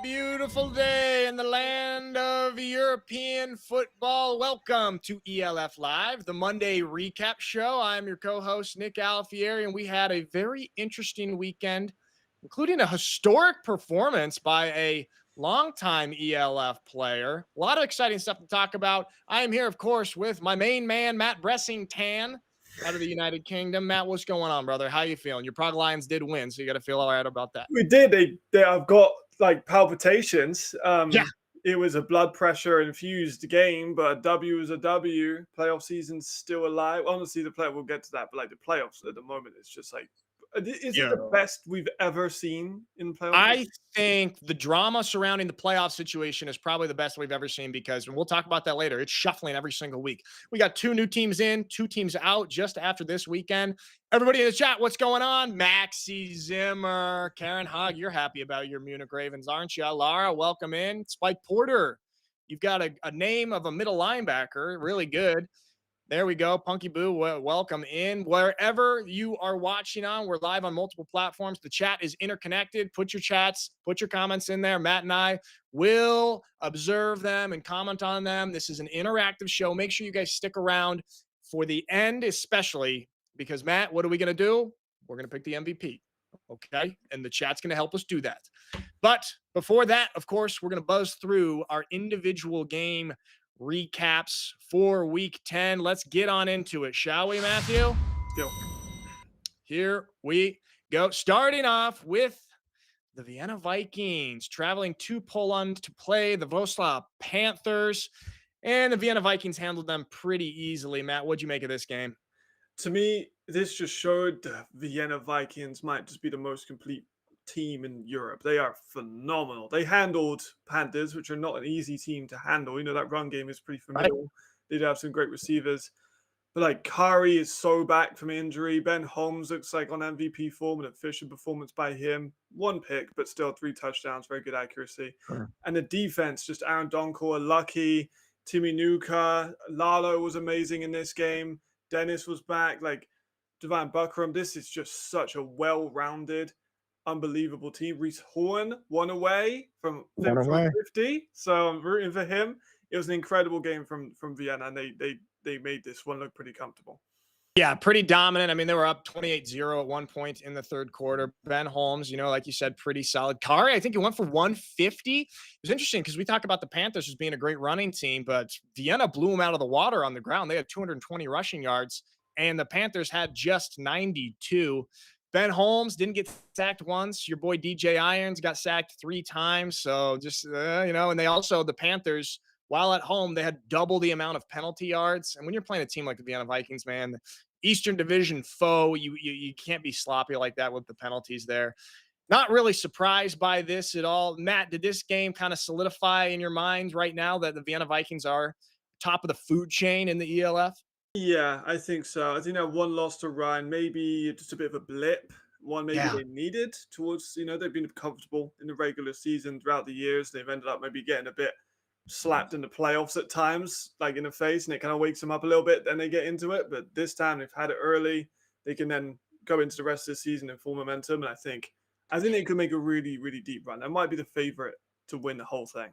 beautiful day in the land of European football. Welcome to ELF Live, the Monday recap show. I'm your co-host, Nick Alfieri, and we had a very interesting weekend, including a historic performance by a longtime ELF player. A lot of exciting stuff to talk about. I am here, of course, with my main man, Matt Bressington, out of the United Kingdom. Matt, what's going on, brother? How you feeling? Your Prague Lions did win, so you got to feel all right about that. We did. I've got like palpitations. Yeah. It was a blood pressure infused game, but a W is a W. Playoff season's still alive. Honestly, we'll get to that, but like the playoffs at the moment, it's just like, is it the best we've ever seen in playoffs? I think the drama surrounding the playoff situation is probably the best we've ever seen because, and we'll talk about that later, it's shuffling every single week. We got 2 new teams in, 2 teams out just after this weekend. Everybody in the chat, what's going on? Maxie Zimmer, Karen Hogg, you're happy about your Munich Ravens, aren't you? Laura, welcome in. Spike Porter, you've got a name of a middle linebacker, really good. There we go. Punky Boo, welcome in. Wherever you are watching on, we're live on multiple platforms. The chat is interconnected. Put your chats, put your comments in there. Matt and I will observe them and comment on them. This is an interactive show. Make sure you guys stick around for the end, especially because, Matt, what are we going to do? We're going to pick the MVP, okay? And the chat's going to help us do that. But before that, of course, we're going to buzz through our individual game recaps for week 10. Let's get on into it, shall we, Matthew? Let's go. Here we go. Starting off with the Vienna Vikings traveling to Poland to play the Wrocław Panthers, and the Vienna Vikings handled them pretty easily. Matt, what'd you make of this game? To me, this just showed the Vienna Vikings might just be the most complete team in Europe. They are phenomenal. They handled Panthers, which are not an easy team to handle. You know, that run game is pretty formidable. Right. They did have some great receivers. But like Kari is so back from injury. Ben Holmes looks like on MVP form, and a efficient performance by him. 1 pick, but still 3 touchdowns, very good accuracy. Sure. And the defense, just Aaron Donkor, Lucky, Timmy Nuka, Lalo was amazing in this game. Dennis was back, like Devine Buckram. This is just such a well-rounded, unbelievable team. Reese Horn won away from 50, so I'm rooting for him. It was an incredible game from Vienna, and they made this one look pretty comfortable. Yeah, pretty dominant. I mean, they were up 28-0 at one point in the third quarter. Ben Holmes, you know, like you said, pretty solid. Kari, I think he went for 150. It was interesting because we talk about the Panthers as being a great running team, but Vienna blew them out of the water on the ground. They had 220 rushing yards, and the Panthers had just 92. Ben Holmes didn't get sacked once. Your boy DJ Irons got sacked 3 times. So just, and they also, the Panthers, while at home, they had double the amount of penalty yards. And when you're playing a team like the Vienna Vikings, man, Eastern Division foe, you can't be sloppy like that with the penalties there. Not really surprised by this at all. Matt, did this game kind of solidify in your mind right now that the Vienna Vikings are top of the food chain in the ELF? Yeah, I think so. I think that 1 loss to Ryan, maybe just a bit of a blip. One maybe they needed towards, they've been comfortable in the regular season throughout the years. They've ended up maybe getting a bit slapped in the playoffs at times, like in the face, and it kind of wakes them up a little bit. Then they get into it. But this time they've had it early. They can then go into the rest of the season in full momentum. And I think they could make a really, really deep run. That might be the favorite to win the whole thing.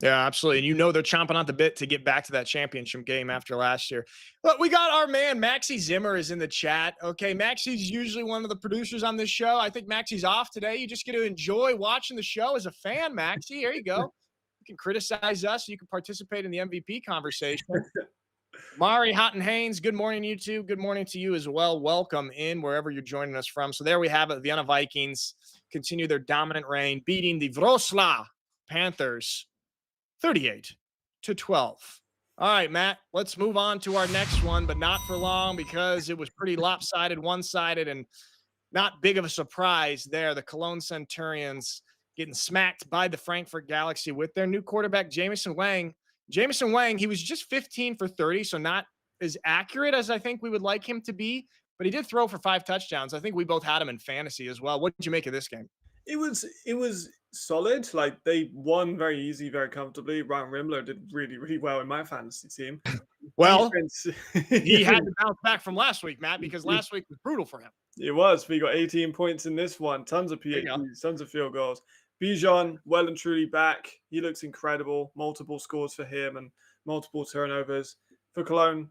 Yeah, absolutely. And they're chomping on the bit to get back to that championship game after last year. Look, we got our man, Maxie Zimmer, is in the chat. Okay, Maxie's usually one of the producers on this show. I think Maxie's off today. You just get to enjoy watching the show as a fan, Maxie. There you go. You can criticize us. You can participate in the MVP conversation. Mari Houghton-Haynes, good morning, YouTube. Good morning to you as well. Welcome in wherever you're joining us from. So there we have it. Vienna Vikings continue their dominant reign, beating the Wrocław Panthers 38-12. All right, Matt, let's move on to our next one, but not for long because it was pretty lopsided, one-sided, and not big of a surprise there. The Cologne Centurions getting smacked by the Frankfurt Galaxy with their new quarterback, Jamison Wang. Jamison Wang, he was just 15 for 30, so not as accurate as I think we would like him to be, but he did throw for 5 touchdowns. I think we both had him in fantasy as well. What did you make of this game? It was solid. Like, they won very easy, very comfortably. Ryan Rimler did really, really well in my fantasy team. Well, he had to bounce back from last week, Matt, because last week was brutal for him. It was. We got 18 points in this one. Tons of PATs, tons of field goals. Bijan, well and truly back. He looks incredible. Multiple scores for him and multiple turnovers. For Cologne,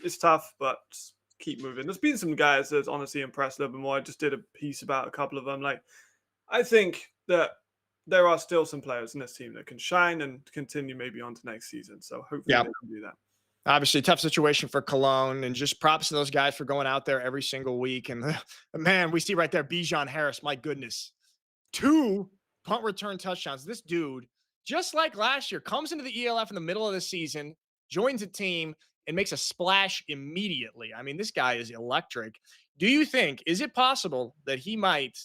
it's tough, but just keep moving. There's been some guys that honestly impressed a little bit more. I just did a piece about a couple of them. Like, I think that there are still some players in this team that can shine and continue maybe on to next season. So hopefully Yeah. they can do that. Obviously, tough situation for Cologne, and just props to those guys for going out there every single week. And man, we see right there, Bijan Harris, my goodness, 2 punt return touchdowns. This dude, just like last year, comes into the ELF in the middle of the season, joins a team, and makes a splash immediately. I mean, this guy is electric. Do you think, is it possible that he might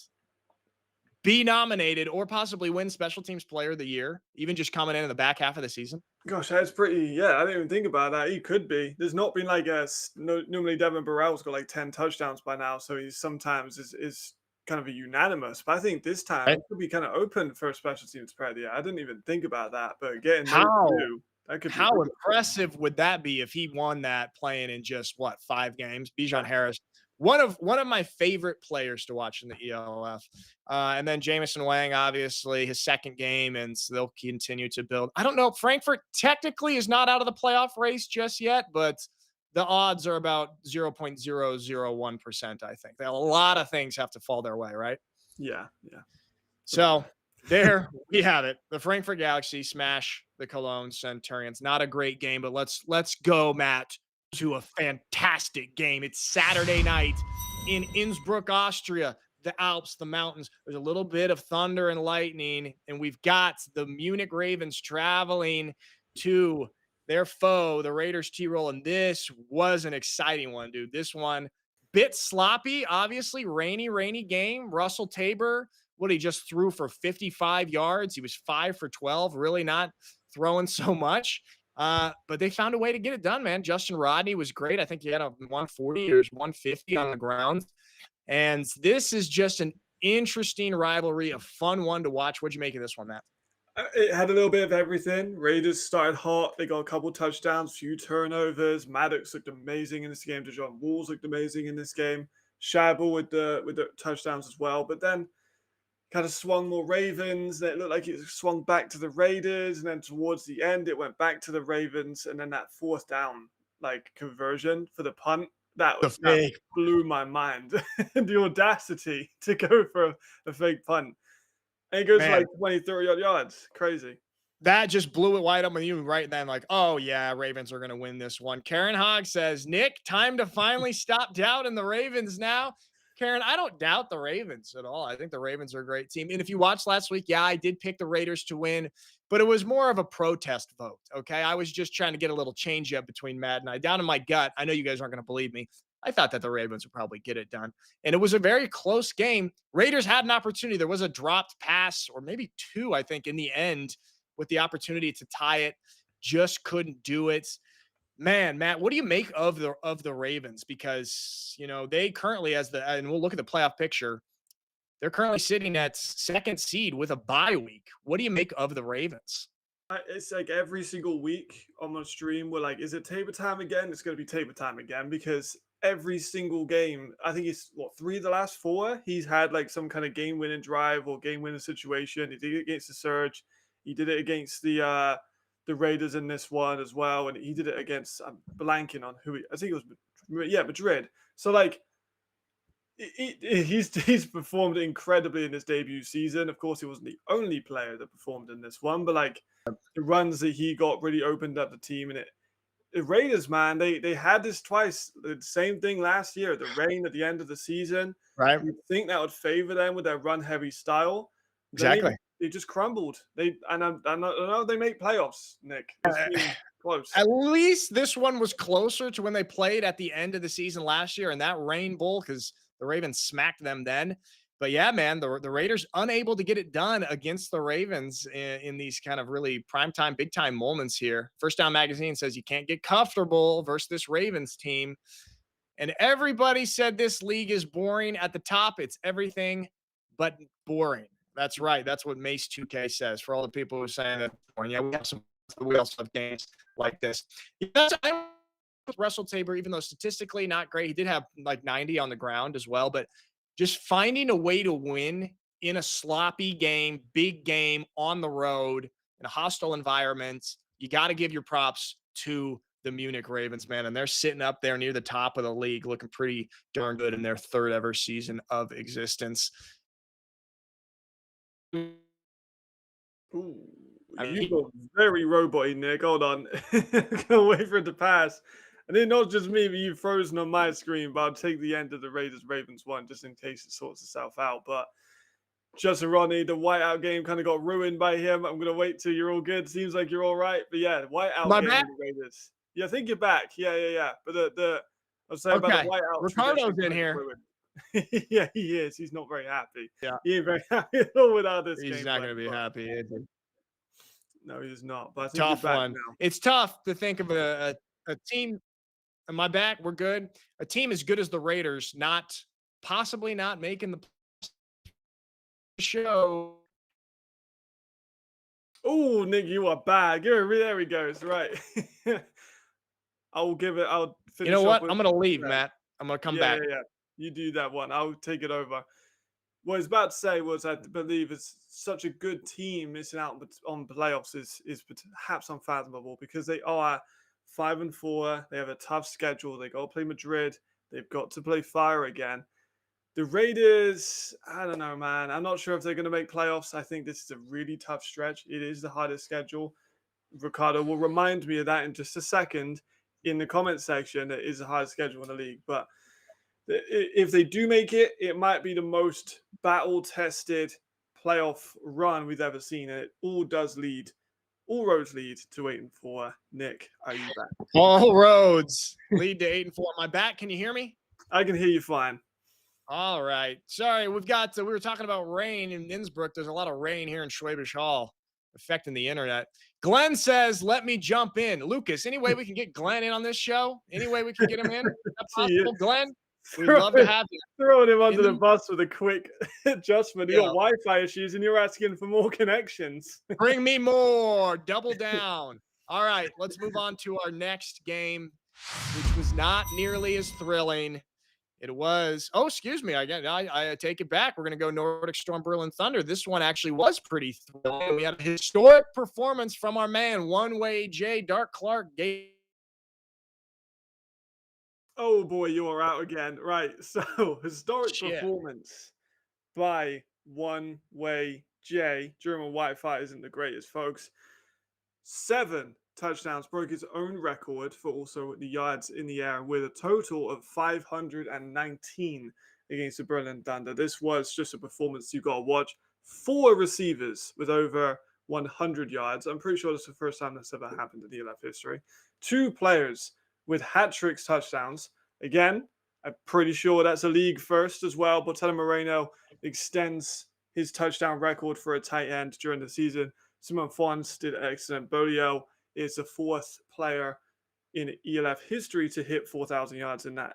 be nominated or possibly win Special Teams Player of the Year, even just coming in the back half of the season? Gosh, that's pretty. Yeah, I didn't even think about that. He could be. There's not been like normally Devin Burrell's got like 10 touchdowns by now, so he's sometimes is kind of a unanimous. But I think this time Right? it could be kind of open for a special teams player. Yeah, I didn't even think about that. But getting those How two, that could be How really cool. impressive would that be if he won that playing in just what, 5 games? Yeah. Bijan Harris, one of my favorite players to watch in the ELF. And then Jamison Wang, obviously his second game, and so they'll continue to build. I don't know. Frankfurt technically is not out of the playoff race just yet, but the odds are about 0.001%, I think. A lot of things have to fall their way, right? Yeah, yeah. Without So there we have it. The Frankfurt Galaxy smash the Cologne Centurions. Not a great game, but let's go, Matt, to a fantastic game. It's Saturday night in Innsbruck, Austria. The Alps, the mountains. There's a little bit of thunder and lightning, and we've got the Munich Ravens traveling to their foe, the Raiders T-Roll, and this was an exciting one, dude. This one, bit sloppy, obviously, rainy game. Russell Tabor, what he just threw for 55 yards. He was 5 for 12, really not throwing so much. But they found a way to get it done, man. Justin Rodney was great. I think he had a 140 or 150 on the ground. And this is just an interesting rivalry, a fun one to watch. What'd you make of this one, Matt? It had a little bit of everything. Raiders started hot. They got a couple touchdowns, few turnovers. Maddox looked amazing in this game. DeJohn Walls looked amazing in this game. Shabble with the touchdowns as well. But then kind of swung more Ravens. Then it looked like it swung back to the Raiders. And then towards the end, it went back to the Ravens. And then that fourth down like conversion for the punt, The that fake. blew my mind. The audacity to go for a fake punt. And it goes for Man, like 20, 30 odd yards. Crazy. that just blew it wide open. You right then, like, oh yeah, Ravens are going to win this one. Karen Hogg says, Nick, time to finally stop doubting the Ravens now. Karen, I don't doubt the Ravens at all. I think the Ravens are a great team. And if you watched last week, yeah, I did pick the Raiders to win, but it was more of a protest vote. Okay. I was just trying to get a little change up between Matt and I. Down in my gut, I know you guys aren't going to believe me. I thought that the Ravens would probably get it done. And it was a very close game. Raiders had an opportunity. There was a dropped pass, or maybe 2, I think, in the end, with the opportunity to tie it. Just couldn't do it. Man, Matt, what do you make of the Ravens? Because they currently, and we'll look at the playoff picture, they're currently sitting at 2nd seed with a bye week. What do you make of the Ravens? It's like every single week on my stream, we're like, is it Tabor time again? It's going to be Tabor time again because every single game, I think it's 3 of the last 4, he's had like some kind of game winning drive or game winning situation. He did it against the Surge. He did it against the Raiders in this one as well. And he did it against, I'm blanking on I think it was, yeah, Madrid. So like, he's performed incredibly in his debut season. Of course, he wasn't the only player that performed in this one, but like the runs that he got really opened up the team. And the Raiders, man, they had this twice. The same thing last year. The rain at the end of the season. Right? You'd think that would favor them with their run heavy style. Then Exactly. they just crumbled. I know they make playoffs, Nick. It's been close. At least this one was closer to when they played at the end of the season last year in that Rain Bowl, because the Ravens smacked them then. But yeah, man, the Raiders unable to get it done against the Ravens in these kind of really primetime, big time moments here. First Down Magazine says you can't get comfortable versus this Ravens team. And everybody said this league is boring. At the top, it's everything but boring. That's right. That's what Mace 2K says. For all the people who are saying that boring. Yeah, we also have games like this. Yes, I with Russell Tabor, even though statistically not great, he did have like 90 on the ground as well. But just finding a way to win in a sloppy game, big game on the road in a hostile environment. You got to give your props to the Munich Ravens, man. And they're sitting up there near the top of the league, looking pretty darn good in their third ever season of existence. Ooh, I you mean, got very robot-y, Nick. Hold on. Can't wait for it to pass. And then not just me, but you've frozen on my screen, but I'll take the end of the Raiders-Ravens one just in case it sorts itself out. But Justin Rodney, the whiteout game kind of got ruined by him. I'm going to wait till you're all good. Seems like you're all right. But yeah, whiteout my game bad. with the Raiders. Yeah, I think you're back. Yeah. But I was saying about the Okay. whiteout Ricardo's tradition in kind of got here. ruined. Yeah, he is. He's not very happy. Yeah. He ain't very happy at all with how this He's game not went. going to be But happy. Is he? no, he's not. But I think you're Tough back one. now. It's tough to think of a team. On my back, we're good. A team as good as the Raiders, possibly not making the show. Oh, Nick, you are bad. There we go. It's right. I'll give it. I'll You finish know off what? with. I'm going to leave, Yeah, Matt. I'm going to come yeah, back. yeah, yeah. You do that one. I'll take it over. What I was about to say was, I believe it's such a good team missing out on playoffs is perhaps unfathomable because they are 5-4. They have a tough schedule. They got to play Madrid. They've got to play Fire again. The Raiders, I don't know, man. I'm not sure if they're going to make playoffs. I think this is a really tough stretch. It is the hardest schedule. Ricardo will remind me of that in just a second in the comment section. It is the hardest schedule in the league. But if they do make it, it might be the most battle-tested playoff run we've ever seen. And it all roads lead to 8-4. Nick, are you back? All roads lead to 8-4. My back, can you hear me? I can hear you fine. All right. Sorry, we were talking about rain in Innsbruck. There's a lot of rain here in Schwabish Hall affecting the internet. Glenn says, let me jump in. Lucas, any way we can get Glenn in on this show? Any way we can get him in? Is that possible? Glenn, we'd love to have you. Throwing him under the bus with a quick adjustment. You Yeah. got Wi-Fi issues and you're asking for more connections. Bring me more. Double down. All right, let's move on to our next game, which was not nearly as thrilling. It was, excuse me. I take it back. We're going to go Nordic Storm Berlin Thunder. This one actually was pretty thrilling. We had a historic performance from our man, One Way J. Dark Clark. Oh boy, you're out again. Right. So, historic performance by One Way J. German Wi-Fi isn't the greatest, folks. 7 touchdowns, broke his own record for also the yards in the air with a total of 519 against the Berlin Thunder. This was just a performance you got to watch. 4 receivers with over 100 yards. I'm pretty sure this is the first time that's ever happened in ELF history. 2 players with hat tricks touchdowns. Again, I'm pretty sure that's a league first as well. Botello Moreno extends his touchdown record for a tight end during the season. Simon Fons did excellent. Bolio is the 4th player in ELF history to hit 4,000 yards in that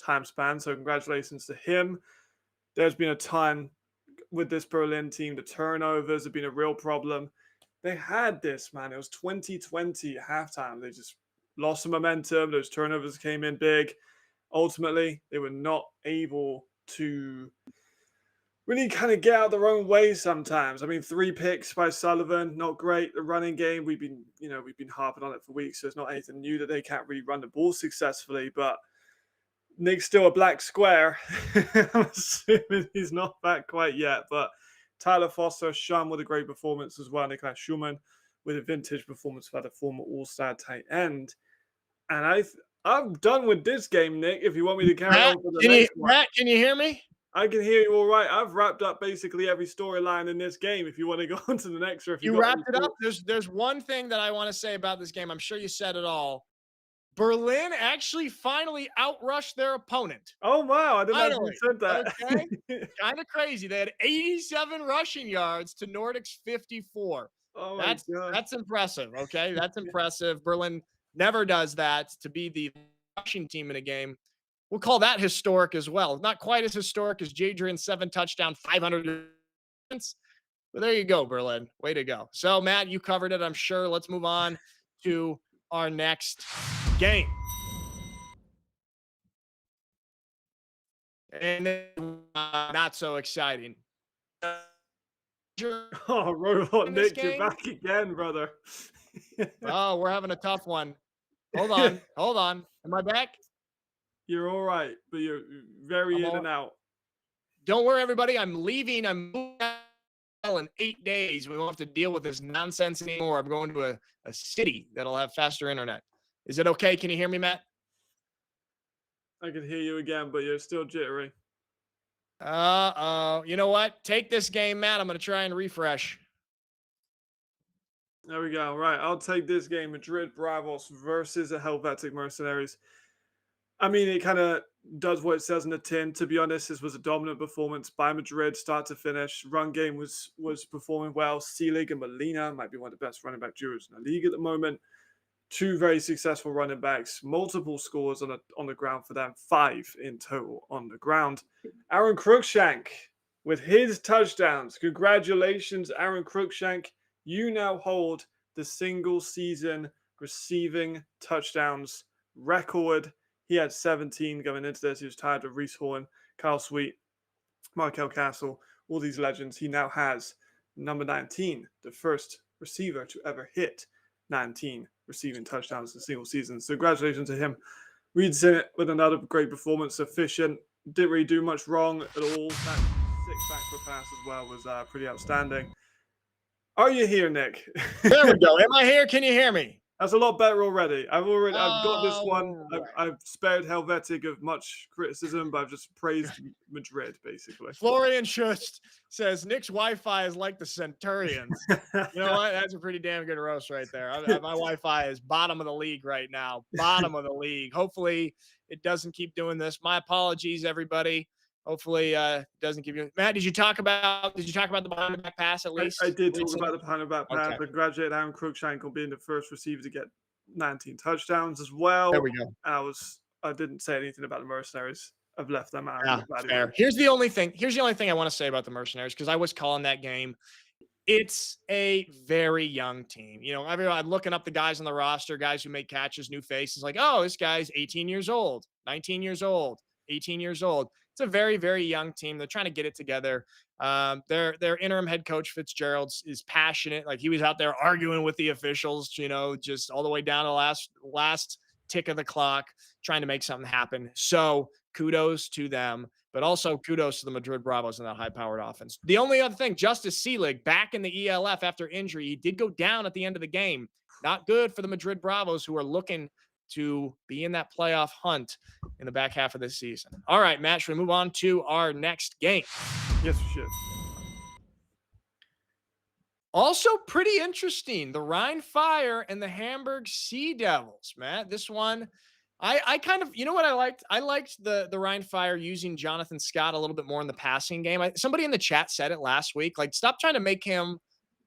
time span. So congratulations to him. There's been a ton with this Berlin team. The turnovers have been a real problem. They had this, man. It was 2020 at halftime. They just lost some momentum. Those turnovers came in big. Ultimately, they were not able to really kind of get out their own way sometimes. I mean, 3 picks by Sullivan, not great. The running game, we've been harping on it for weeks, so it's not anything new that they can't really run the ball successfully. But Nick's still a black square. I'm assuming he's not back quite yet. But Tyler Foster, Shum with a great performance as well. Nikolai Schumann with a vintage performance for the former All-Star tight end. And I'm done with this game, Nick. If you want me to carry on for the next one. Matt, can you hear me? I can hear you all right. I've wrapped up basically every storyline in this game. If you want to go on to the next, or if You wrapped it up. There's one thing that I want to say about this game. I'm sure you said it all. Berlin actually finally outrushed their opponent. Oh wow! I didn't know you said that. Okay, kind of crazy. They had 87 rushing yards to Nordic's 54. Oh my God. That's impressive. Okay, that's impressive. Berlin never does that to be the rushing team in a game. We'll call that historic as well. Not quite as historic as Jadrian's 7 touchdown, 500. But there you go, Berlin. Way to go. So, Matt, you covered it, I'm sure. Let's move on to our next game. And not so exciting. Oh, Robot in this Nick, you're game? back again, brother. Oh, we're having a tough one. Hold on. Hold on. Am I back? You're all right, but you're I'm very in all and out. Don't worry, everybody. I'm leaving. I'm moving out in 8 days. We won't have to deal with this nonsense anymore. I'm going to a city that'll have faster internet. Is it okay? Can you hear me, Matt? I can hear you again, but you're still jittery. Uh-oh. You know what? Take this game, Matt. I'm going to try and refresh. There we go. Right, I'll take this game: Madrid Bravos versus the Helvetic Mercenaries. I mean, it kind of does what it says in the tin. To be honest, this was a dominant performance by Madrid, start to finish. Run game was performing well. Selig and Molina might be one of the best running back duos in the league at the moment. Two very successful running backs, multiple scores on the ground for them, 5 in total on the ground. Aaron Cruikshank with his touchdowns. Congratulations, Aaron Cruikshank. You now hold the single season receiving touchdowns record. He had 17 going into this. He was tied with Reese Horn, Kyle Sweet, Markel Castle, all these legends. He now has number 19, the first receiver to ever hit 19 receiving touchdowns in a single season. So congratulations to him. Reed's in it with another great performance, efficient, didn't really do much wrong at all. That 6 backfoot pass as well was pretty outstanding. Are you here, Nick? There we go. Am I here? Can you hear me? That's a lot better already. I've got this one. All right. I've spared Helvetic of much criticism, but I've just praised Madrid basically. Florian Schust says Nick's Wi-Fi is like the Centurions. You know what? That's a pretty damn good roast right there. My Wi-Fi is bottom of the league right now. Bottom of the league. Hopefully it doesn't keep doing this. My apologies, everybody. Hopefully it doesn't keep you. Matt, did you talk about the behind the back pass at least? I did talk about the behind the back pass. Okay. I congratulate Aaron Cruikshank on being the first receiver to get 19 touchdowns as well. There we go. And I didn't say anything about the Mercenaries. I've left them out. Yeah, fair. Here's the only thing I want to say about the Mercenaries, because I was calling that game. It's a very young team. You know, I'm looking up the guys on the roster, guys who make catches, new faces, like, oh, this guy's 18 years old, 19 years old, 18 years old. It's a very, very young team. They're trying to get it together. Their interim head coach Fitzgerald is passionate. Like, he was out there arguing with the officials, you know, just all the way down to last tick of the clock, trying to make something happen. So kudos to them, but also kudos to the Madrid Bravos in that high-powered offense. The only other thing, Justice Selig back in the ELF after injury. He did go down at the end of the game. Not good for the Madrid Bravos, who are looking to be in that playoff hunt in the back half of this season. All right, Matt, should we move on to our next game? Yes, we should. Also pretty interesting, the Rhine Fire and the Hamburg Sea Devils, Matt. This one, I kind of, you know what I liked? I liked the Rhine Fire using Jonathan Scott a little bit more in the passing game. Somebody in the chat said it last week, like, stop trying to make him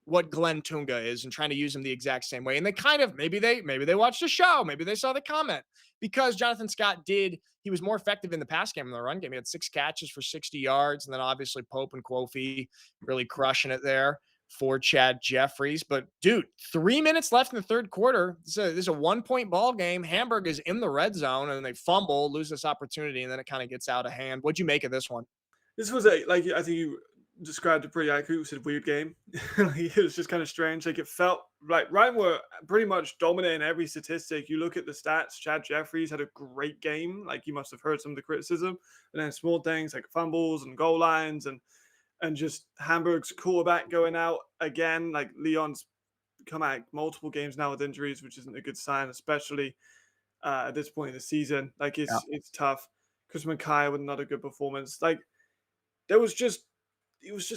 what Glenn Tunga is and trying to use him the exact same way. And they kind of, maybe they watched the show, maybe they saw the comment, because Jonathan Scott he was more effective in the pass game than the run game. He had 6 catches for 60 yards. And then obviously Pope and Quofi really crushing it there for Chad Jeffries. But dude, 3 minutes left in the third quarter. This is a 1-point ball game. Hamburg is in the red zone and they fumble, lose this opportunity. And then it kind of gets out of hand. What'd you make of this one? This was I think you described it pretty accurately. It was a weird game. It was just kind of strange. Like, it felt like Ryan were pretty much dominating every statistic. You look at the stats, Chad Jeffries had a great game. Like, you must have heard some of the criticism. And then small things like fumbles and goal lines and just Hamburg's quarterback going out again. Like, Leon's come out multiple games now with injuries, which isn't a good sign, especially at this point in the season. Like, it's tough. Chris Mackay with another good performance. Like, it was just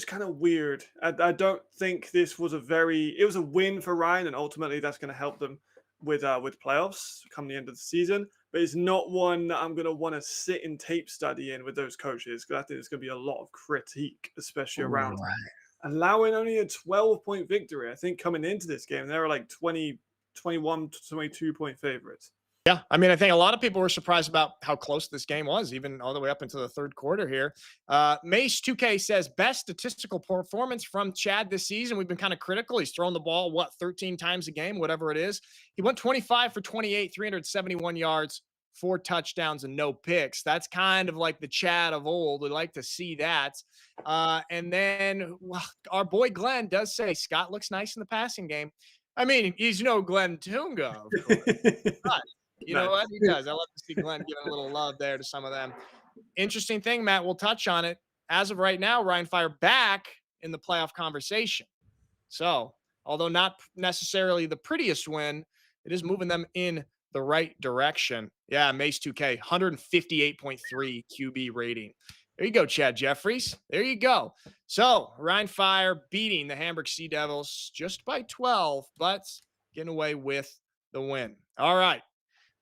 kind of weird. I don't think this was it was a win for Ryan, and ultimately that's going to help them with playoffs come the end of the season. But it's not one that I'm going to want to sit in tape study in with those coaches, because I think there's going to be a lot of critique, especially around allowing only a 12-point victory. I think coming into this game, they were like 20, 21, 22-point favorites. Yeah, I mean, I think a lot of people were surprised about how close this game was, even all the way up into the third quarter here. Mace 2K says, best statistical performance from Chad this season. We've been kind of critical. He's thrown the ball, 13 times a game, whatever it is. He went 25 for 28, 371 yards, 4 touchdowns and no picks. That's kind of like the Chad of old. We'd like to see that. And then our boy Glenn does say Scott looks nice in the passing game. I mean, he's no Glenn Tunga, of course. But you know Nice. what? He does. I love to see Glenn giving a little love there to some of them. Interesting thing, Matt, we'll touch on it. As of right now, Ryan Fire back in the playoff conversation. So, although not necessarily the prettiest win, it is moving them in the right direction. Yeah, Mace 2K, 158.3 QB rating. There you go, Chad Jeffries. There you go. So, Ryan Fire beating the Hamburg Sea Devils just by 12, but getting away with the win. All right.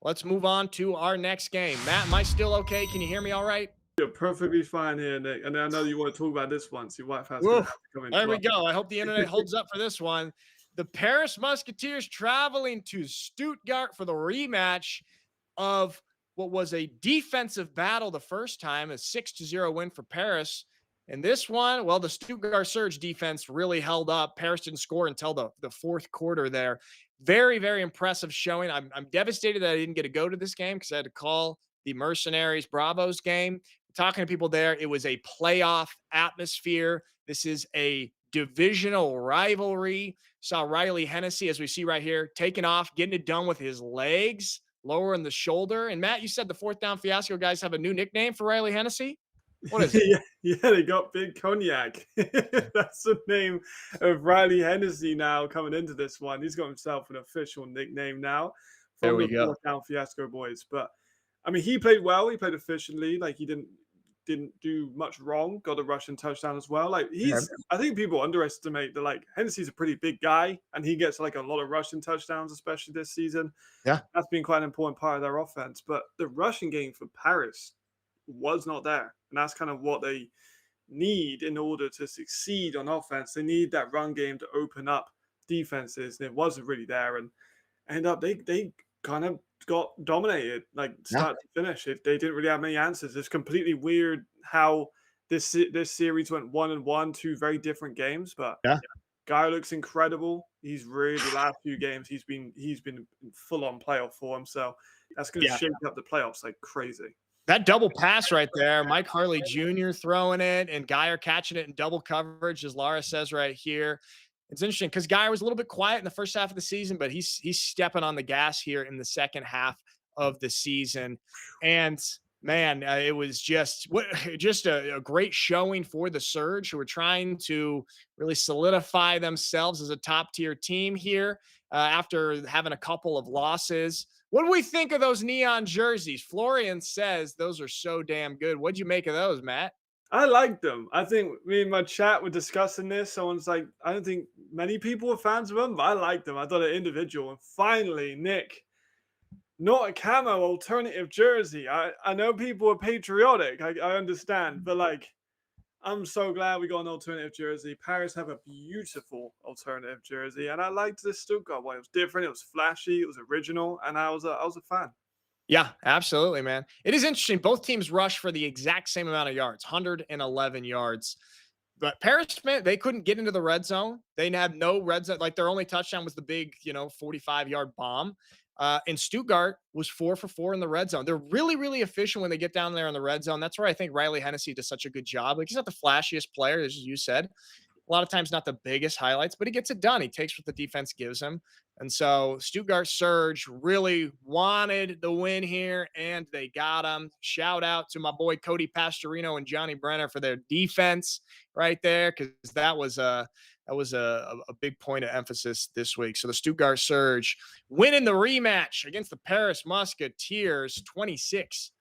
Let's move on to our next game. Matt, am I still okay? Can you hear me all right? You're perfectly fine here, Nick. And I know you want to talk about this one, so your wife has going Woo. to have to come in. There we go. I hope the internet holds up for this one. The Paris Musketeers traveling to Stuttgart for the rematch of what was a defensive battle the first time, a 6-0 win for Paris. And this one, well, the Stuttgart Surge defense really held up. Paris didn't score until the fourth quarter there. Very, very impressive showing. I'm devastated that I didn't get to go to this game because I had to call the Mercenaries Bravos game. Talking to people there, it was a playoff atmosphere. This is a divisional rivalry. Saw Riley Hennessy, as we see right here, taking off, getting it done with his legs, lowering the shoulder. And Matt, you said the fourth down fiasco guys have a new nickname for Riley Hennessy. What is it? Yeah, they got Big Cognac. That's the name of Riley Hennessy now coming into this one. He's got himself an official nickname now There from we the go. fourth down fiasco boys. But I mean, he played well. He played efficiently. Like he didn't do much wrong. Got a rushing touchdown as well. Like I think people underestimate that. Like Hennessy's a pretty big guy, and he gets like a lot of rushing touchdowns, especially this season. Yeah. That's been quite an important part of their offense. But the rushing game for Paris was not there, and that's kind of what they need in order to succeed on offense. They need that run game to open up defenses, and it wasn't really there. And end up they kind of got dominated, like start to finish. They didn't really have many answers. It's completely weird how this series went 1-1, two very different games. But Yeah. guy looks incredible. He's really the last few games he's been in full on playoff form. So that's going to shake up the playoffs like crazy. That double pass right there, Mike Harley Jr. throwing it and Geyer catching it in double coverage, as Lara says right here. It's interesting because Geyer was a little bit quiet in the first half of the season, but he's stepping on the gas here in the second half of the season. And man, it was just a great showing for the Surge, who are trying to really solidify themselves as a top tier team here after having a couple of losses. What do we think of those neon jerseys? Florian says those are so damn good. What'd you make of those, Matt? I liked them. I think me and my chat were discussing this. Someone's like, I don't think many people were fans of them, but I liked them. I thought they're individual. And finally, Nick, not a camo alternative jersey. I know people are patriotic. I understand. But like, I'm so glad we got an alternative jersey. Paris have a beautiful alternative jersey. And I liked this Stuttgart one. It was different. It was flashy. It was original. And I was a fan. Yeah, absolutely, man. It is interesting. Both teams rushed for the exact same amount of yards, 111 yards. But Paris, man, they couldn't get into the red zone. They had no red zone. Like their only touchdown was the big, 45-yard bomb. And Stuttgart was 4 for 4 in the red zone. They're really, really efficient when they get down there in the red zone. That's where I think Riley Hennessy does such a good job. Like he's not the flashiest player, as you said. A lot of times not the biggest highlights, but he gets it done. He takes what the defense gives him. And so Stuttgart Surge really wanted the win here, and they got him. Shout out to my boy Cody Pastorino and Johnny Brenner for their defense right there, because that was a big point of emphasis this week. So the Stuttgart Surge winning the rematch against the Paris Musketeers 26-8.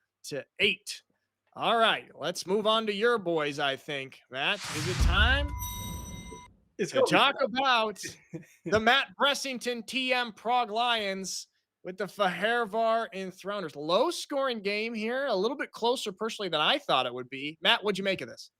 All right, let's move on to your boys, I think. Matt, is it time to talk about the Matt Bressington TM Prague Lions with the Fahervar Enthroners? Low scoring game here, a little bit closer personally than I thought it would be. Matt, what'd you make of this?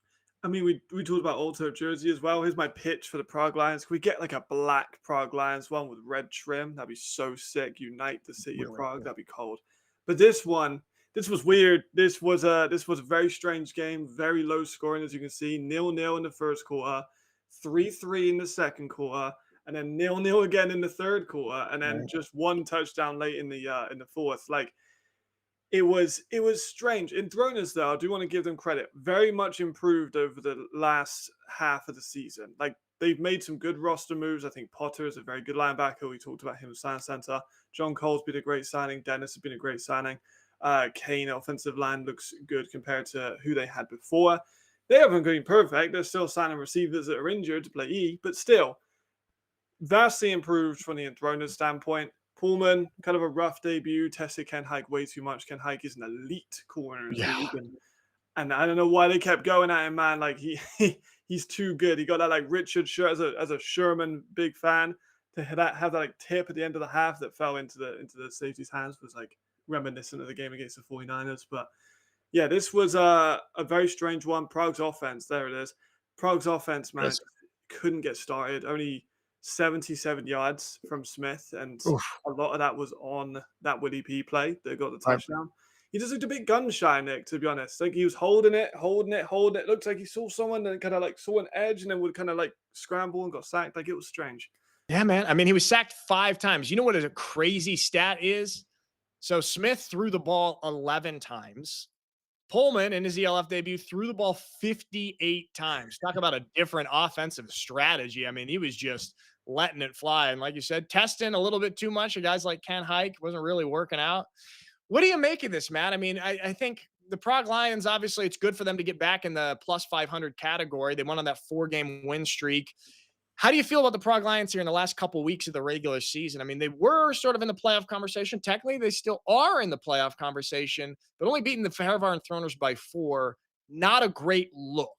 I mean, we talked about Alto jersey as well. Here's my pitch for the Prague Lions. Can we get like a black Prague Lions one with red trim? That'd be so sick. Unite the city of Prague. That'd be cold. But this one, this was weird. This was a very strange game. Very low scoring, as you can see. 0-0 in the first quarter, 3-3 in the second quarter, and then 0-0 again in the third quarter, and then just one touchdown late in the fourth. Like It was strange. Enthroners, though, I do want to give them credit. Very much improved over the last half of the season. Like they've made some good roster moves. I think Potter is a very good linebacker. We talked about him as sign center. John Cole's been a great signing. Dennis has been a great signing. Kane offensive line looks good compared to who they had before. They haven't been perfect. They're still signing receivers that are injured to play E, but still vastly improved from the Enthroners standpoint. Pullman, kind of a rough debut, tested Ken Hike way too much. Ken Hike is an elite corner in this Yeah. league, and I don't know why they kept going at him, man. Like he's too good. He got that like Richard shirt as a Sherman big fan to have that like tip at the end of the half that fell into the safety's hands was like reminiscent of the game against the 49ers. But yeah, this was a very strange one. Prague's offense, there it is. Prague's offense, man, Yes. couldn't get started. Only 77 yards from Smith, and Oof. a lot of that was on that Willie P play that got the Right. touchdown. He just looked a bit gun shy, Nick, to be honest. Like he was holding it, holding it, holding it. Looked like he saw someone and kind of like saw an edge and then would kind of like scramble and got sacked. Like it was strange. Yeah, man. I mean, he was sacked 5 times. You know what a crazy stat is? So Smith threw the ball 11 times. Pullman in his ELF debut threw the ball 58 times. Talk about a different offensive strategy. I mean, he was just letting it fly. And like you said, testing a little bit too much. Guys like Ken Hike wasn't really working out. What do you make of this, Matt? I mean, I think the Prague Lions, obviously, it's good for them to get back in the plus 500 category. They went on that 4-game win streak. How do you feel about the Prague Lions here in the last couple weeks of the regular season? I mean, they were sort of in the playoff conversation. Technically, they still are in the playoff conversation, but only beating the Fairvar Enthroners by 4. Not a great look.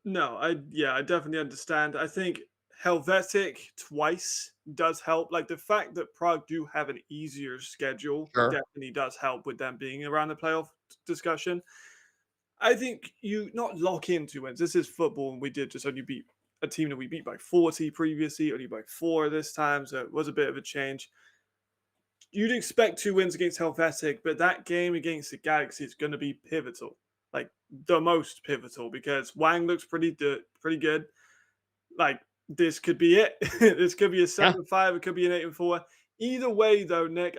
No, I definitely understand. I think Helvetic twice does help. Like the fact that Prague do have an easier schedule Sure. definitely does help with them being around the playoff discussion. I think you not lock in 2 wins. This is football, and we did just only beat a team that we beat by 40 previously, only by 4 this time, so it was a bit of a change. You'd expect 2 wins against Helvetic, but that game against the Galaxy is going to be pivotal, like the most pivotal, because Wang looks pretty good. Like this could be it. This could be a Yeah. 7-5. It could be an 8-4. Either way, though, Nick,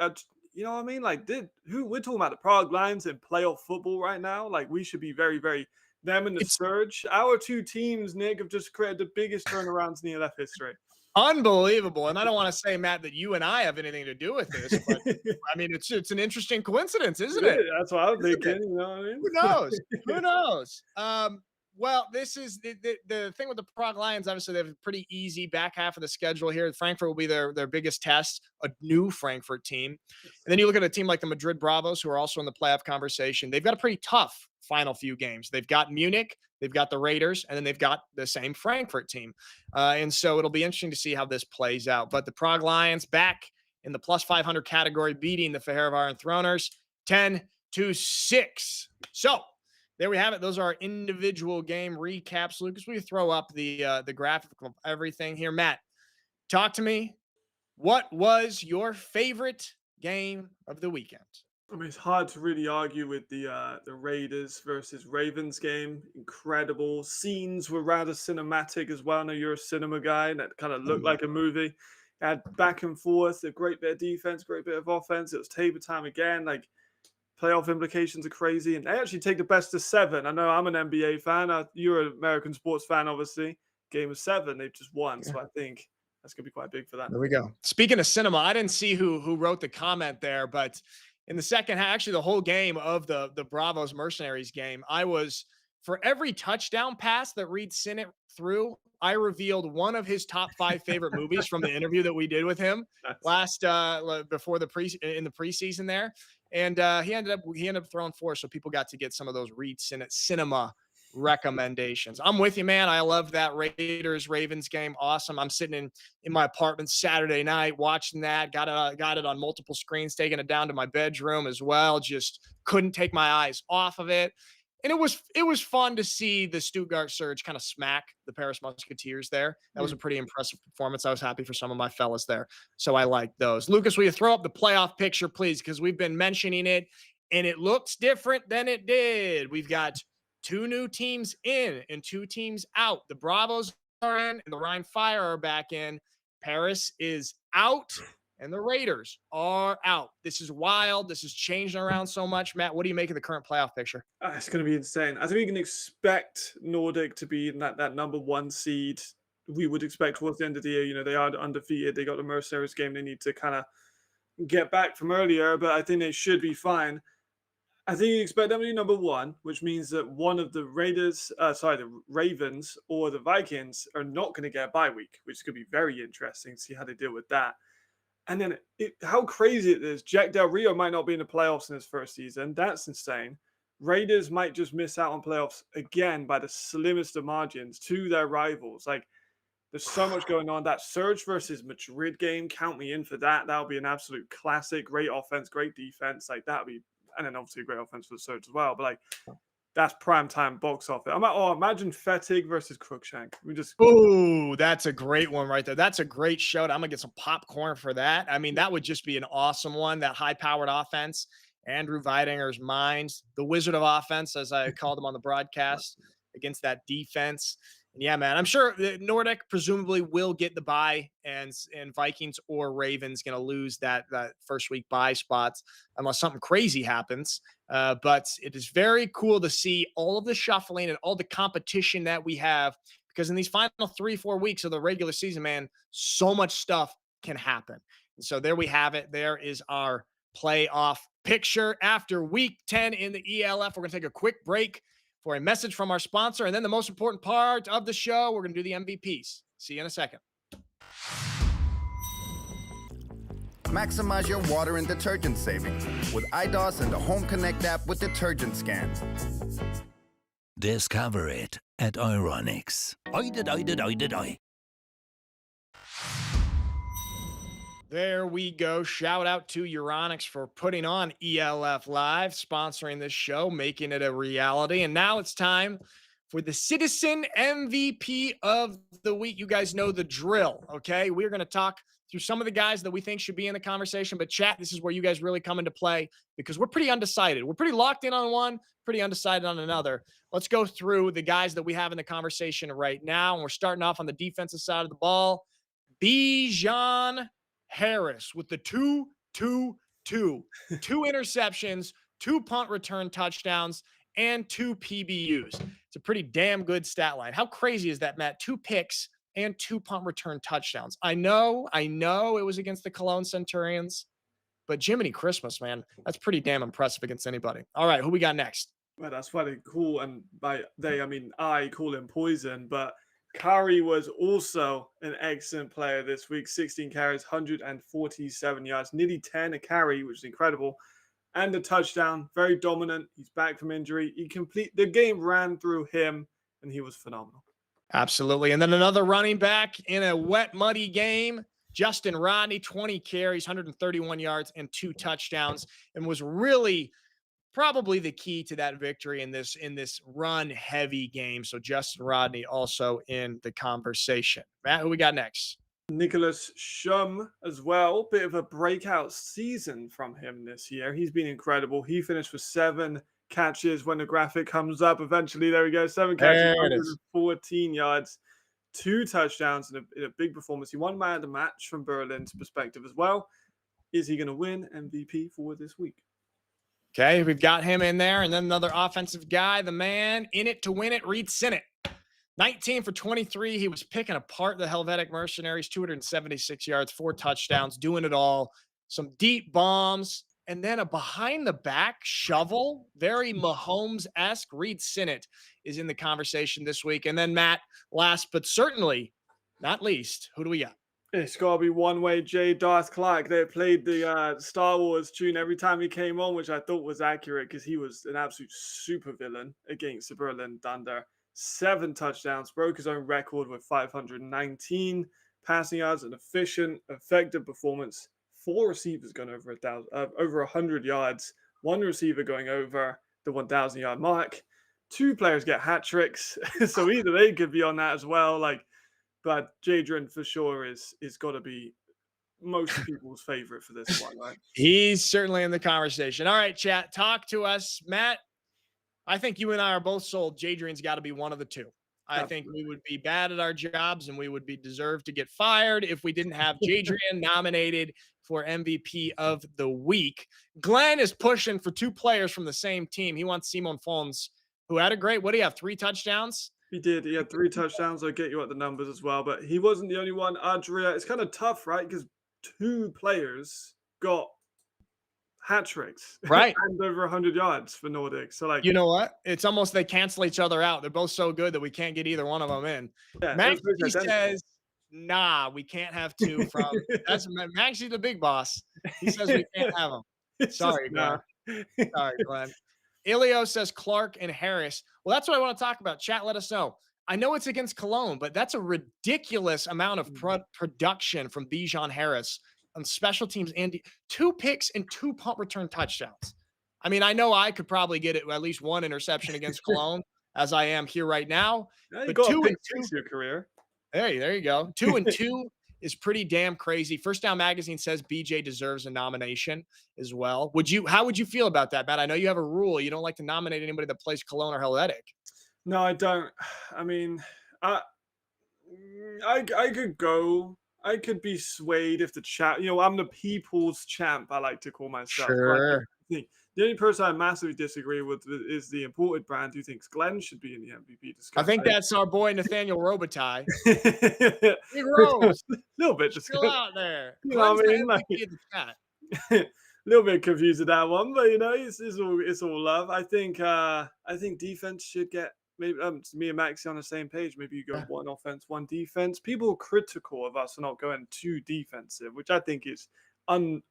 you know what I mean? Like, who we're talking about the Prague Lions in playoff football right now? Like, we should be very, very them and the It's Surge. Our 2 teams, Nick, have just created the biggest turnarounds in ELF history. unbelievable. And I don't want to say, Matt, that you and I have anything to do with this, but I mean, it's an interesting coincidence, isn't Yeah, it? that's what I'm Isn't thinking. it? You know what I Who knows? Who knows? Well, this is the thing with the Prague Lions. Obviously, they have a pretty easy back half of the schedule here. Frankfurt will be their biggest test, a new Frankfurt team. And then you look at a team like the Madrid Bravos, who are also in the playoff conversation. They've got a pretty tough final few games. They've got Munich, they've got the Raiders, and then they've got the same Frankfurt team. And so it'll be interesting to see how this plays out. But the Prague Lions back in the plus 500 category, beating the Fehervar Enthroners 10-6. So there we have it. Those are our individual game recaps. Lucas, will you throw up the graphic of everything here? Matt, talk to me. What was your favorite game of the weekend? I mean, it's hard to really argue with the Raiders versus Ravens game. Incredible scenes were rather cinematic as well. I know you're a cinema guy, and that kind of looked like a movie. Had back and forth, a great bit of defense, great bit of offense. It was table time again. Like playoff implications are crazy, and they actually take the best of 7. I know I'm an NBA fan. You're an American sports fan, obviously. Game of 7, they've just won, Yeah. so I think that's gonna be quite big for that. There we go. Speaking of cinema, I didn't see who wrote the comment there, but in the second half, actually the whole game of the Bravos Mercenaries game, I was for every touchdown pass that Reed Sinnett threw, I revealed one of his top 5 favorite movies from the interview that we did with him That's last before the preseason there, and he ended up throwing 4, so people got to get some of those Reed Sinnett cinema recommendations. I'm with you, man. I love that Raiders Ravens game. Awesome. I'm sitting in my apartment Saturday night watching that. Got it on multiple screens, taking it down to my bedroom as well. Just couldn't take my eyes off of it. And it was fun to see the Stuttgart Surge kind of smack the Paris Musketeers there. That was a pretty impressive performance. I was happy for some of my fellas there. So I like those. Lucas, will you throw up the playoff picture, please? Because we've been mentioning it and it looks different than it did. We've got 2 new teams in and 2 teams out. The Bravos are in and the Rhine Fire are back in. Paris is out and the Raiders are out. This is wild. This is changing around so much. Matt, what do you make of the current playoff picture? It's going to be insane. I think we can expect Nordic to be in that number one seed. We would expect towards the end of the year. They are undefeated. They got the Mercenaries game. They need to kind of get back from earlier, but I think they should be fine. I think you expect them to be number one, which means that one of the the Ravens or the Vikings are not going to get a bye week, which could be very interesting to see how they deal with that. And then how crazy it is. Jack Del Rio might not be in the playoffs in his first season. That's insane. Raiders might just miss out on playoffs again by the slimmest of margins to their rivals. Like, there's so much going on. That Surge versus Madrid game, count me in for that. That'll be an absolute classic. Great offense, great defense. Like, that'll be, and then obviously a great offense for the Surge as well. But like, that's prime time box office. Imagine Fettig versus Crookshank. Oh, that's a great one right there. That's a great show. I'm gonna get some popcorn for that. I mean, that would just be an awesome one. That high-powered offense, Andrew Weidinger's minds, the Wizard of Offense, as I called him on the broadcast, against that defense. And yeah, man, I'm sure Nordic presumably will get the bye, and Vikings or Ravens going to lose that first week bye spots unless something crazy happens. But it is very cool to see all of the shuffling and all the competition that we have, because in these final 3-4 weeks of the regular season, man, so much stuff can happen. And so there we have it. There is our playoff picture after week 10 in the ELF. We're going to take a quick break for a message from our sponsor. And then the most important part of the show, we're going to do the MVPs. See you in a second. Maximize your water and detergent savings with iDOS and the Home Connect app with Detergent Scan. Discover it at Euronics. There we go. Shout out to Euronics for putting on ELF Live, sponsoring this show, making it a reality. And now it's time for the Citizen MVP of the week. You guys know the drill, okay? We're going to talk through some of the guys that we think should be in the conversation. But chat, this is where you guys really come into play, because we're pretty undecided. We're pretty locked in on one, pretty undecided on another. Let's go through the guys that we have in the conversation right now. And we're starting off on the defensive side of the ball. Bijan Harris with the 2-2-2. 2 interceptions, 2 punt return touchdowns, and 2 PBUs. It's a pretty damn good stat line. How crazy is that, Matt? 2 picks and 2 punt return touchdowns. I know it was against the Cologne Centurions, but Jiminy Christmas, man, that's pretty damn impressive against anybody. All right, who we got next? Well, that's quite cool. And by they, I mean, I call him Poison, but Curry was also an excellent player this week. 16 carries, 147 yards, nearly 10 a carry, which is incredible. And a touchdown, very dominant. He's back from injury. The game ran through him, and he was phenomenal. Absolutely. And then another running back in a wet, muddy game, Justin Rodney, 20 carries, 131 yards, and 2 touchdowns, and was really probably the key to that victory in this run heavy game. So Justin Rodney also in the conversation. Matt, who we got next? Nicholas Schum as well. Bit of a breakout season from him this year. He's been incredible. He finished with 7 catches when the graphic comes up. Eventually, there we go. 7 catches, 114 yards, 2 touchdowns, and a big performance. He won man of the match from Berlin's perspective as well. Is he going to win MVP for this week? Okay, we've got him in there. And then another offensive guy, the man in it to win it, Reed Sinnett. 19 for 23. He was picking apart the Helvetic Mercenaries, 276 yards, 4 touchdowns, doing it all. Some deep bombs, and then a behind-the-back shovel. Very Mahomes-esque. Reed Sinnett is in the conversation this week. And then, Matt, last but certainly not least, who do we got? It's got to be one way J. Darth Clark. They played the Star Wars tune every time he came on, which I thought was accurate because he was an absolute supervillain against the Berlin Thunder. 7 touchdowns, broke his own record with 519 passing yards, an efficient, effective performance. 4 receivers going over 100 yards. 1 receiver going over the 1,000-yard mark. 2 players get hat tricks, so either they could be on that as well. But Jadron for sure is got to be most people's favorite for this one, right? He's certainly in the conversation. All right, chat, talk to us, Matt. I think you and I are both sold. Jadrian's got to be one of the 2. I think we would be bad at our jobs and we would be deserved to get fired if we didn't have Jadrian nominated for MVP of the week. Glenn is pushing for 2 players from the same team. He wants Simon Fons, who had a great, what do you have, 3 touchdowns? He did. He had 3 touchdowns. I'll get you at the numbers as well, but he wasn't the only one. Adria, it's kind of tough, right? Because 2 players got hat tricks, right, and over 100 yards for Nordic. So, like, you know what? It's almost they cancel each other out. They're both so good that we can't get either one of them in. yeah, Maxie says, "Nah, we can't have 2 from." That's Maxie, the big boss. He says we can't have them. Sorry, Glenn. Sorry, Glenn. Ilio says Clark and Harris. Well, that's what I want to talk about. Chat, let us know. I know it's against Cologne, but that's a ridiculous amount of production from Bijan Harris on special teams and 2 picks and 2 punt return touchdowns. I mean, I know I could probably get it at least 1 interception against Cologne, as I am here right now. Yeah, but got 2 and 2 your career. Hey, there you go. 2 and 2 is pretty damn crazy. First Down Magazine says BJ deserves a nomination as well. How would you feel about that, Matt? I know you have a rule. You don't like to nominate anybody that plays Cologne or Helvetic. No, I don't. I mean, I could go. I could be swayed if the chat. I'm the people's champ. I like to call myself. Sure. The only person I massively disagree with is the imported brand who thinks Glenn should be in the MVP discussion. I think that's our boy Nathaniel Robitaille. Big Rose, a little bit just still out there. You know what I mean? Like, in the chat. a little bit confused with that one, but it's all love. I think defense should get maybe me and Maxie on the same page. Maybe you go 1 offense, 1 defense. People are critical of us for not going too defensive, which I think is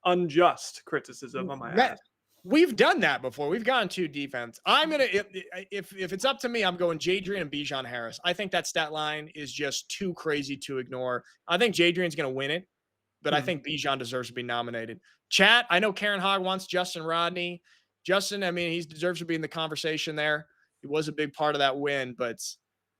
unjust criticism on my ass. We've done that before. We've gone 2 defense. I'm gonna if it's up to me, I'm going Jadrian and Bijan Harris. I think that stat line is just too crazy to ignore. I think Jadrian's gonna win it, but I think Bijan deserves to be nominated. Chat, I know Karen Hogg wants Justin Rodney. Justin, I mean, he deserves to be in the conversation there. He was a big part of that win, but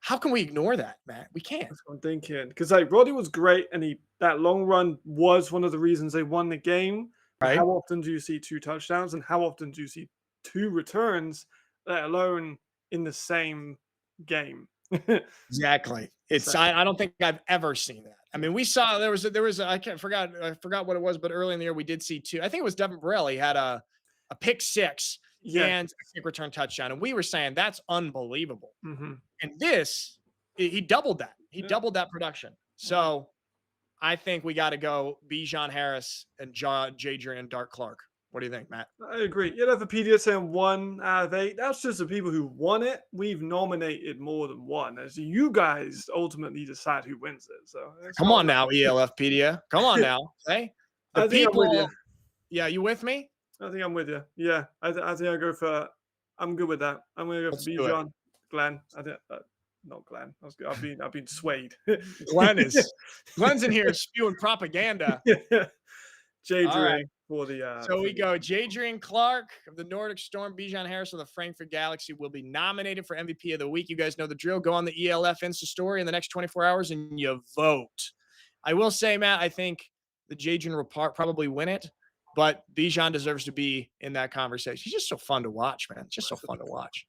how can we ignore that, Matt? We can't. That's what I'm thinking. Because Roddy was great, and that long run was one of the reasons they won the game. Right. How often do you see 2 touchdowns, and how often do you see 2 returns, let alone in the same game? Exactly. I don't think I've ever seen that. I mean, we saw there was I forgot what it was, but early in the year we did see 2. I think it was Devin Burrell. He had a pick 6 and a kick return touchdown, and we were saying that's unbelievable. Mm-hmm. And he doubled that. He doubled that production. So I think we got to go Bijan Harris and Jadrian and Dart Clark. What do you think, Matt? I agree. Wikipedia saying 1 out of 8. That's just the people who won it. We've nominated more than 1. As you guys ultimately decide who wins it. So come on now, ELFpedia. Come on now. Hey, I think I'm with you. Yeah, you with me? I think I'm with you. Yeah, I think I go for. I'm good with that. I'm gonna go for Bijan, Glenn. I think not Glenn. I've been swayed. Glenn's in here spewing propaganda. Jadrian for the. So we go Jadrian Clark of the Nordic Storm, Bijan Harris of the Frankfurt Galaxy will be nominated for MVP of the week. You guys know the drill. Go on the ELF Insta story in the next 24 hours and you vote. I will say, Matt, I think the Jadrian will probably win it, but Bijan deserves to be in that conversation. He's just so fun to watch, man. Just so fun to watch.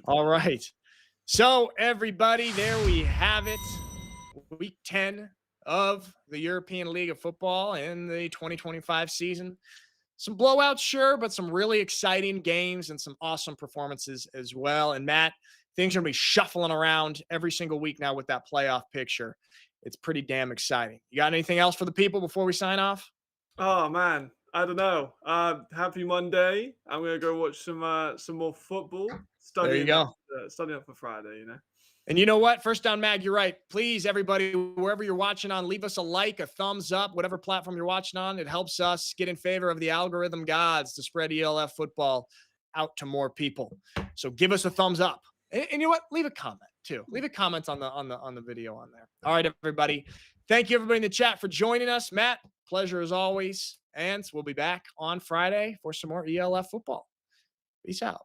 All right. So everybody, there we have it. Week 10 of the European League of Football in the 2025 season. Some blowouts, sure, but some really exciting games and some awesome performances as well. And Matt, things are going to be shuffling around every single week now with that playoff picture. It's pretty damn exciting. You got anything else for the people before we sign off? Oh, man. I don't know. Happy Monday. I'm going to go watch some more football. There you go. Studying up for Friday, And you know what? First Down Mag, you're right. Please, everybody, wherever you're watching on, leave us a like, a thumbs up, whatever platform you're watching on. It helps us get in favor of the algorithm gods to spread ELF football out to more people. So give us a thumbs up. And you know what? Leave a comment too. Leave a comment on the video on there. All right, everybody. Thank you, everybody in the chat, for joining us. Matt, pleasure as always. And we'll be back on Friday for some more ELF football. Peace out.